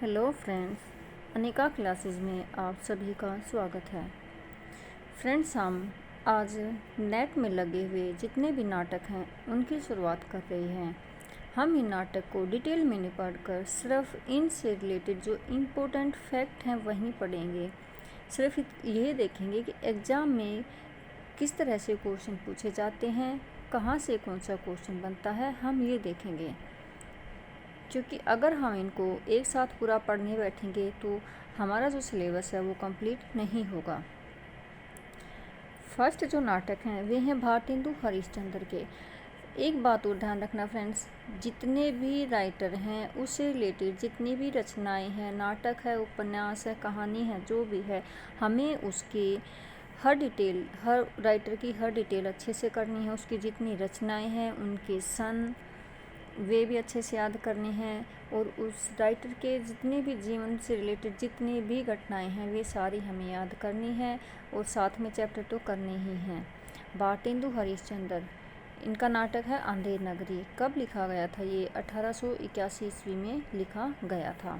Hello friends, Anika classes में आप सभी का स्वागत है। फ्रेंड्स, हम आज नेट में लगे हुए जितने भी नाटक हैं उनकी शुरुआत कर रहे हैं। हम इन नाटक को डिटेल में नहीं पढ़कर सिर्फ इनसे रिलेटेड जो इम्पोर्टेंट फैक्ट हैं वहीं पढ़ेंगे। सिर्फ ये देखेंगे कि एग्ज़ाम में किस तरह से क्वेश्चन पूछे जाते हैं, कहाँ से कौन सा क्वेश्चन बनता है, हम ये देखेंगे। क्योंकि अगर हम इनको एक साथ पूरा पढ़ने बैठेंगे तो हमारा जो सिलेबस है वो कंप्लीट नहीं होगा। फर्स्ट जो नाटक हैं वे हैं भारतेंदु हरिश्चंद्र के। एक बात और ध्यान रखना फ्रेंड्स, जितने भी राइटर हैं उससे रिलेटेड जितनी भी रचनाएं हैं, नाटक है, उपन्यास है, कहानी है, जो भी है, हमें उसके हर राइटर की हर डिटेल अच्छे से करनी है। उसकी जितनी रचनाएं हैं उनके सन वे भी अच्छे से याद करने हैं, और उस राइटर के जितने भी जीवन से रिलेटेड जितनी भी घटनाएं हैं वे सारी हमें याद करनी है, और साथ में चैप्टर तो करने ही हैं। भारतेंदु हरिश्चंद्र, इनका नाटक है अंधेर नगरी। कब लिखा गया था? ये 1881 ईस्वी में लिखा गया था।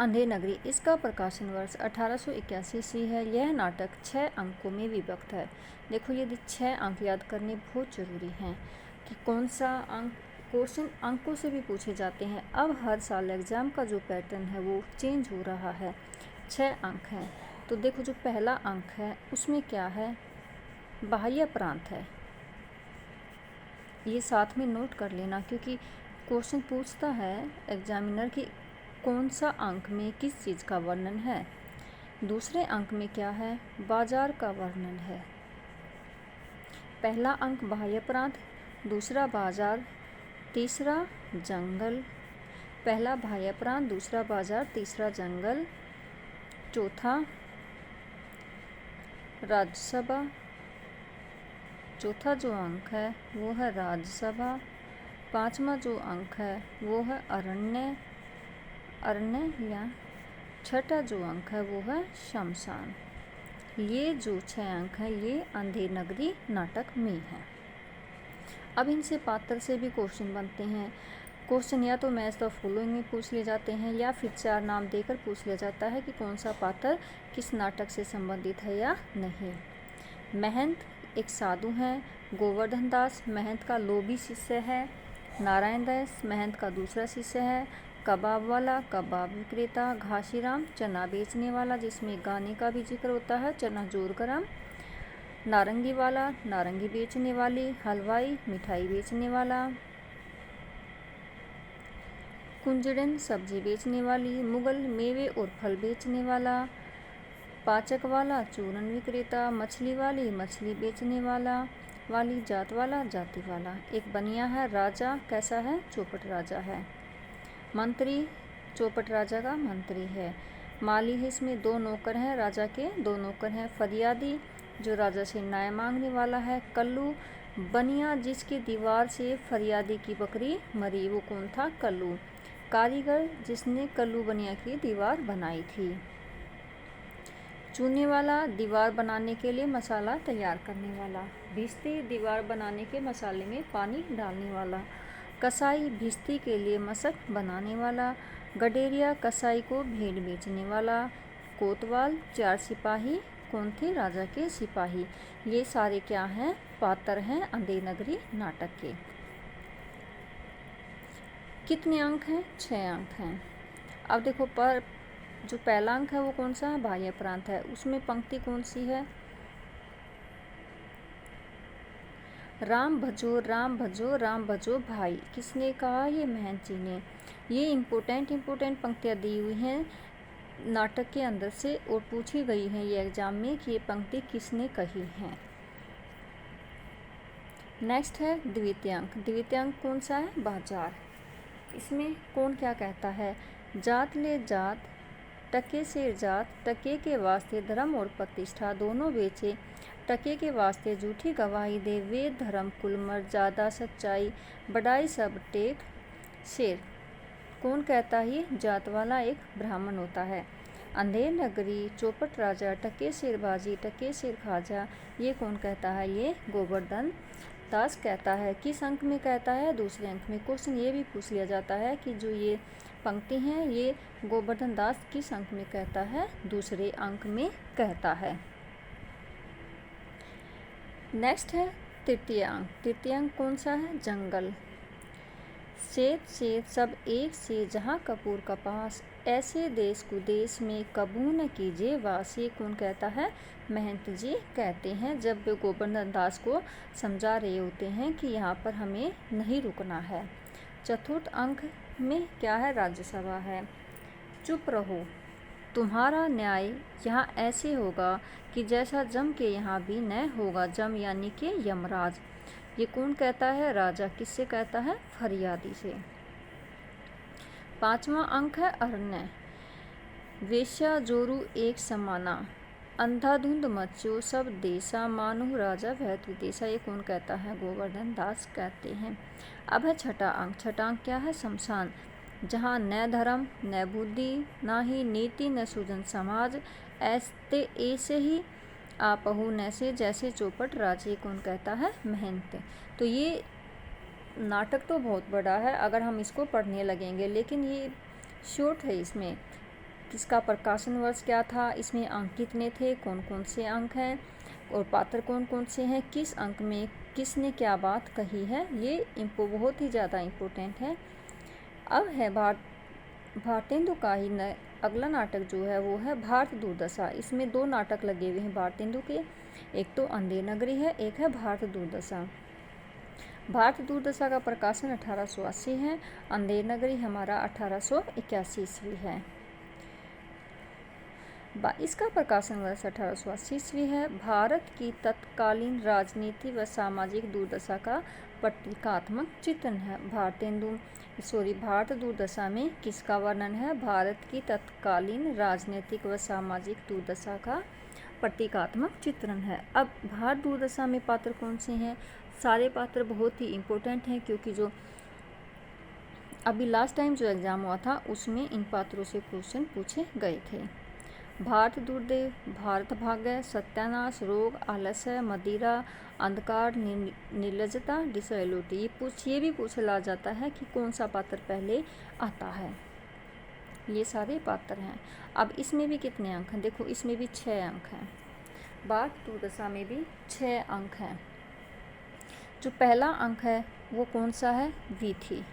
अंधेर नगरी, इसका प्रकाशन वर्ष 1881 ईस्वी है। यह नाटक 6 अंकों में विभक्त है। देखो, यदि 6 अंक याद करने बहुत ज़रूरी हैं कि कौन सा अंक, क्वेश्चन अंकों से भी पूछे जाते हैं। अब हर साल एग्ज़ाम का जो पैटर्न है वो चेंज हो रहा है। 6 अंक हैं। तो देखो, जो पहला अंक है उसमें क्या है? बाह्य प्रांत है। ये साथ में नोट कर लेना, क्योंकि क्वेश्चन पूछता है एग्जामिनर कि कौन सा अंक में किस चीज़ का वर्णन है। दूसरे अंक में क्या है? बाजार का वर्णन है। पहला अंक बाह्य प्रांत, दूसरा बाजार, तीसरा जंगल। पहला बाह्य प्रांत, दूसरा बाजार, तीसरा जंगल। चौथा राज्यसभा। चौथा जो अंक है वो है राज्यसभा। पांचवा जो अंक है वो है अरण्य या छठा जो अंक है वो है शमशान। ये जो 6 अंक हैं ये अंधेर नगरी नाटक में है। अब इनसे पात्र से भी क्वेश्चन बनते हैं। क्वेश्चन या तो मैच द फॉलोइंग में पूछ लिए जाते हैं, या फिर 4 नाम देकर पूछ लिया जाता है कि कौन सा पात्र किस नाटक से संबंधित है या नहीं। महंत एक साधु हैं। गोवर्धन दास महंत का लोभी शिष्य है। नारायण दास महंत का दूसरा शिष्य है। कबाब वाला कबाब विक्रेता। घासीराम चना बेचने वाला, जिसमें गाने का भी जिक्र होता है, चना जोर गरम। नारंगी वाला नारंगी बेचने वाली। हलवाई मिठाई बेचने वाला। कुंजड़न सब्जी बेचने वाली। मुगल मेवे और फल बेचने वाला। पाचक वाला चूरन विक्रेता। मछली वाली मछली बेचने वाली। जात वाला जाति वाला। एक बनिया है। राजा कैसा है? चौपट राजा है। मंत्री चौपट राजा का मंत्री है। माली है, इसमें 2 नौकर हैं, राजा के 2 नौकर हैं। फरियादी जो राजा से न्याय मांगने वाला है। कल्लू बनिया जिसकी दीवार से फरियादी की बकरी मरी, वो कौन था? कल्लू। कारीगर जिसने कल्लू बनिया की दीवार बनाई थी। चूने वाला दीवार बनाने के लिए मसाला तैयार करने वाला। भिस्ती दीवार बनाने के मसाले में पानी डालने वाला। कसाई भिस्ती के लिए मशक बनाने वाला। गडेरिया कसाई को भेड़ बेचने वाला। कोतवाल 4 सिपाही कौन थे? राजा के सिपाही। ये सारे क्या हैं? पात्र हैं अंधेर नगरी नाटक के। कितने अंक हैं? 6 अंक हैं। अब देखो, पर जो पहला अंक है वो कौन सा है? बाह्य प्रांत है। उसमें पंक्ति कौन सी है? राम भजो राम भजो राम भजो भाई। किसने कहा? ये महंत जी ने। ये इम्पोर्टेंट पंक्तियाँ दी हुई हैं नाटक के अंदर से, और पूछी गई हैं ये एग्जाम में कि ये पंक्ति किसने कही है। नेक्स्ट है द्वितीय अंक। द्वितीय अंक कौन सा है? बाजार। इसमें कौन क्या कहता है? जात ले जात टके से जात, टके के वास्ते धर्म और प्रतिष्ठा दोनों बेचे, टके के वास्ते झूठी गवाही दे, वेद धर्म कुल मर्यादा सच्चाई, बढ़ाई सब टेक शेर। कौन कहता है? जात वाला एक ब्राह्मण होता है। अंधेर नगरी चौपट राजा, टके शेर बाजी, टके शेर खाजा, ये कौन कहता है? ये गोवर्धन दास कहता है। किस अंक में कहता है? दूसरे अंक में। क्वेश्चन ये भी पूछ लिया जाता है कि जो ये पंक्ति हैं ये गोवर्धन दास किस अंक में कहता है? दूसरे अंक में कहता है। नेक्स्ट है तृतीय अंक। तृतीय अंक कौन सा है? जंगल। सेत सेत सब एक से जहाँ कपूर कपास, ऐसे देश कुदेश में कबू न कीजिए वास। ये कौन कहता है? महंत जी कहते हैं जब वे गोवर्धन दास को समझा रहे होते हैं कि यहाँ पर हमें नहीं रुकना है। चतुर्थ अंक में क्या है? राज्यसभा है। चुप रहो, तुम्हारा न्याय यहाँ ऐसे होगा कि जैसा जम के यहाँ भी न्याय होगा। जम यानी कि यमराज। ये कौन कहता है? राजा। किससे कहता है? फरियादी से। पांचवा अंक है अरण्य। वेश्या जोरू एक समाना, अंधाधुंध मच्यो सब देशा, मानु राजा भैत विदेशा। ये कौन कहता है? गोवर्धन दास कहते हैं। अब है छठा अंक। छठा अंक क्या है? शमशान। जहाँ न धर्म न बुद्धि ना ही नीति न सुजन समाज, ऐसे ही आपहु न से जैसे चौपट राज। ये कौन कहता है? महंत। तो ये नाटक तो बहुत बड़ा है अगर हम इसको पढ़ने लगेंगे, लेकिन ये शॉर्ट है। इसमें किसका प्रकाशन वर्ष क्या था, इसमें अंक कितने थे, कौन कौन से अंक हैं और पात्र कौन कौन से हैं, किस अंक में किसने क्या बात कही है, ये बहुत ही ज़्यादा इम्पोर्टेंट है। अब है भारतेंदु का ही अगला नाटक जो है वो है भारत दुर्दशा। इसमें दो नाटक लगे हुए हैं भारतेंदु के, एक तो अंधेर नगरी है, एक है भारत दुर्दशा। भारत दुर्दशा का प्रकाशन 1880 है, अंधेर नगरी हमारा 1881 ईस्वी है। इसका प्रकाशन वर्ष 1880 ईस्वी है। भारत की तत्कालीन राजनीति व सामाजिक दुर्दशा का प्रतीकात्मक चित्रण है। भारत दुर्दशा में किसका वर्णन है? भारत की तत्कालीन राजनीतिक व सामाजिक दुर्दशा का प्रतीकात्मक चित्रण है। अब भारत दुर्दशा में पात्र कौन से हैं? सारे पात्र बहुत ही इम्पोर्टेंट हैं, क्योंकि जो अभी लास्ट टाइम जो एग्ज़ाम हुआ था उसमें इन पात्रों से क्वेश्चन पूछे गए थे। भारत दुर्देव, भारत भाग्य, सत्यानाश, रोग, आलस्य, मदिरा, अंधकार, निर्लजता, डिसएबिलिटी। ये भी पूछा जाता है कि कौन सा पात्र पहले आता है। ये सारे पात्र हैं। अब इसमें भी कितने अंक हैं? देखो इसमें भी 6 अंक हैं। भारत दुर्दशा में भी 6 अंक हैं। जो पहला अंक है वो कौन सा है? वीथी।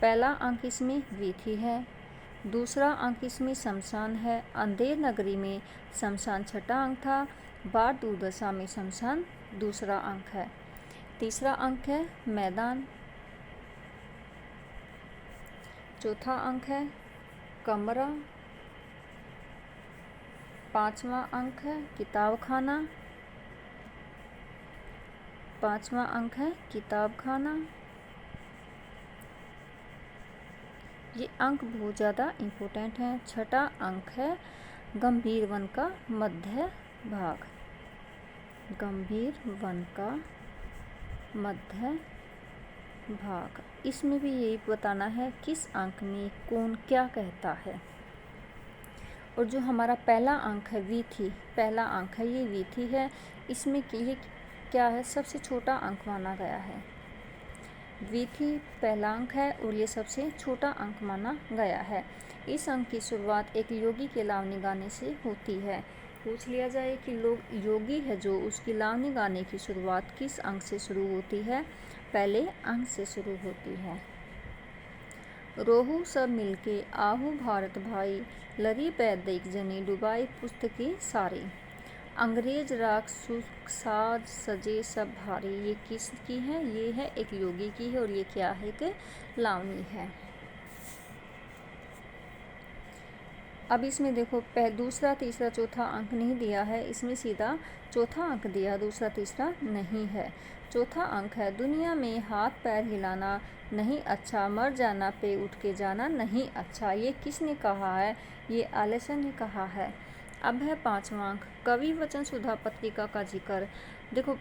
पहला अंक इसमें वीथी है। दूसरा अंक इसमें शमशान है। अंधेर नगरी में शमशान छठा अंक था। भारत दुर्दशा में शमशान दूसरा अंक है। तीसरा अंक है मैदान। चौथा अंक है कमरा। पांचवा अंक है किताबखाना। पांचवा अंक है किताबखाना। ये अंक बहुत ज़्यादा इम्पोर्टेंट हैं। छठा अंक है गंभीर वन का मध्य भाग। गंभीर वन का मध्य भाग। इसमें भी यही बताना है किस अंक में कौन क्या कहता है। और जो हमारा पहला अंक है वीथी, पहला अंक है ये वीथी है। इसमें ये क्या है? सबसे छोटा अंक माना गया है। वीथी पहला अंक है और ये सबसे छोटा अंक माना गया है। इस अंक की शुरुआत एक योगी के लावनी गाने से होती है। पूछ लिया जाए कि लोग योगी है जो, उसकी लावनी गाने की शुरुआत किस अंक से शुरू होती है? पहले अंक से शुरू होती है। रोहू सब मिलके आहू भारत भाई, लरी पैद एक जनी डुबाई पुस्तकी सारी, अंग्रेज राख सुख साज सजे सब भारी। ये किसकी है? ये है एक योगी की है और ये क्या है? कि लावनी है। अब इसमें देखो दूसरा तीसरा चौथा अंक नहीं दिया है, इसमें सीधा चौथा अंक दिया, दूसरा तीसरा नहीं है। चौथा अंक है दुनिया में हाथ पैर हिलाना नहीं अच्छा, मर जाना पे उठ के जाना नहीं अच्छा। ये किसने कहा है? ये आलेसन ने कहा है। अब है पांचवा अंक कवि वचन सुधा पत्रिका का जिक्र। देखो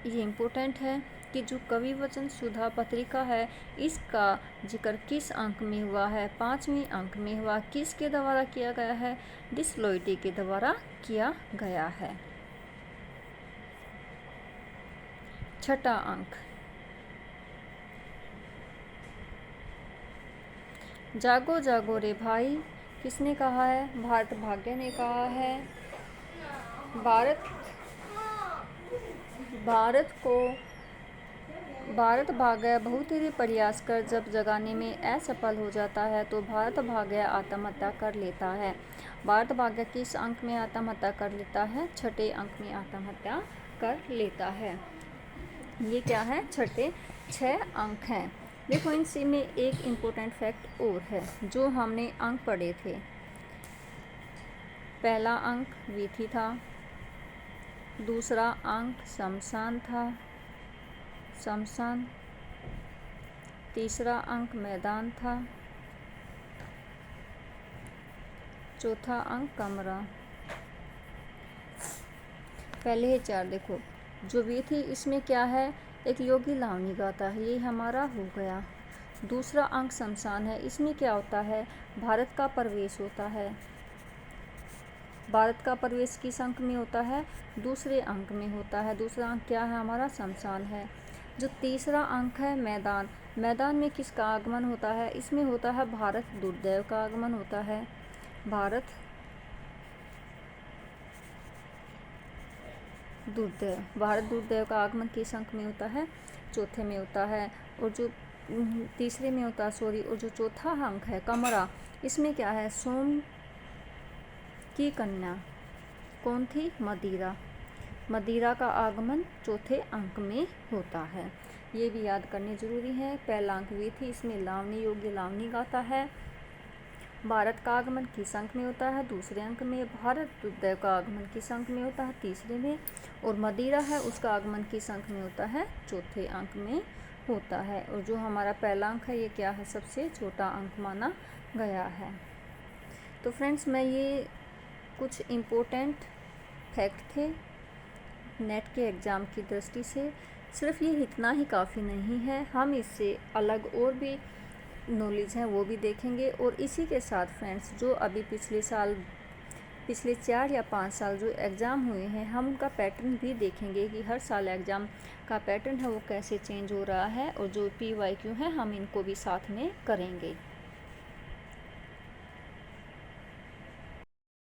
ये इम्पोर्टेंट है कि जो कवि वचन सुधा पत्रिका है इसका जिक्र किस अंक में हुआ है? 5वें अंक में हुआ। किसके द्वारा किया गया है? डिसलोइटी के द्वारा किया गया है। छठा अंक जागो जागो रे भाई किसने कहा है? भारत भाग्य ने कहा है। भारत भाग्य बहुत ही प्रयास कर जब जगाने में असफल हो जाता है तो भारत भाग्य आत्महत्या कर लेता है। भारत भाग्य किस अंक में आत्महत्या कर लेता है? छठे अंक में आत्महत्या कर लेता है। ये क्या है? छठे 6 अंक हैं। देखो इनसे में एक इम्पोर्टेंट फैक्ट और है जो हमने अंक पढ़े थे। पहला अंक वीथी था, दूसरा अंक शमशान था, शमशान, तीसरा अंक मैदान था, चौथा अंक कमरा। पहले ही 4 देखो। जो वीथी इसमें क्या है? एक योगी लावनी गाता है, ये हमारा हो गया। दूसरा अंक शमशान है, इसमें क्या होता है? भारत का प्रवेश होता है। भारत का प्रवेश किस अंक में होता है? दूसरे अंक में होता है। दूसरा अंक क्या है हमारा? शमशान है। जो तीसरा अंक है मैदान, मैदान में किसका आगमन होता है? इसमें होता है भारत दुर्दैव का आगमन होता है। भारत दुर्दैव का आगमन किस अंक में होता है? चौथे में होता है। और जो तीसरे में होता है और जो चौथा अंक है कमरा, इसमें क्या है? सोम की कन्या कौन थी? मदिरा। मदिरा का आगमन चौथे अंक में होता है। ये भी याद करनी जरूरी है। पहला अंक वीथी, इसमें लावनी योग्य लावनी गाता है। भारत का आगमन किस अंक में होता है? दूसरे अंक में। भारत दुर्दैव का आगमन किस अंक में होता है? तीसरे में। और मदिरा है उसका आगमन किस अंक में होता है? चौथे अंक में होता है। और जो हमारा पहला अंक है ये क्या है? सबसे छोटा अंक माना गया है। तो फ्रेंड्स मैं ये कुछ इम्पोर्टेंट फैक्ट थे नेट के एग्ज़ाम की दृष्टि से। सिर्फ ये इतना ही काफ़ी नहीं है, हम इससे अलग और भी नॉलेज है वो भी देखेंगे। और इसी के साथ फ्रेंड्स जो अभी पिछले 4 या 5 साल जो एग्ज़ाम हुए हैं हम उनका पैटर्न भी देखेंगे कि हर साल एग्ज़ाम का पैटर्न है वो कैसे चेंज हो रहा है। और जो PYQ है हम इनको भी साथ में करेंगे।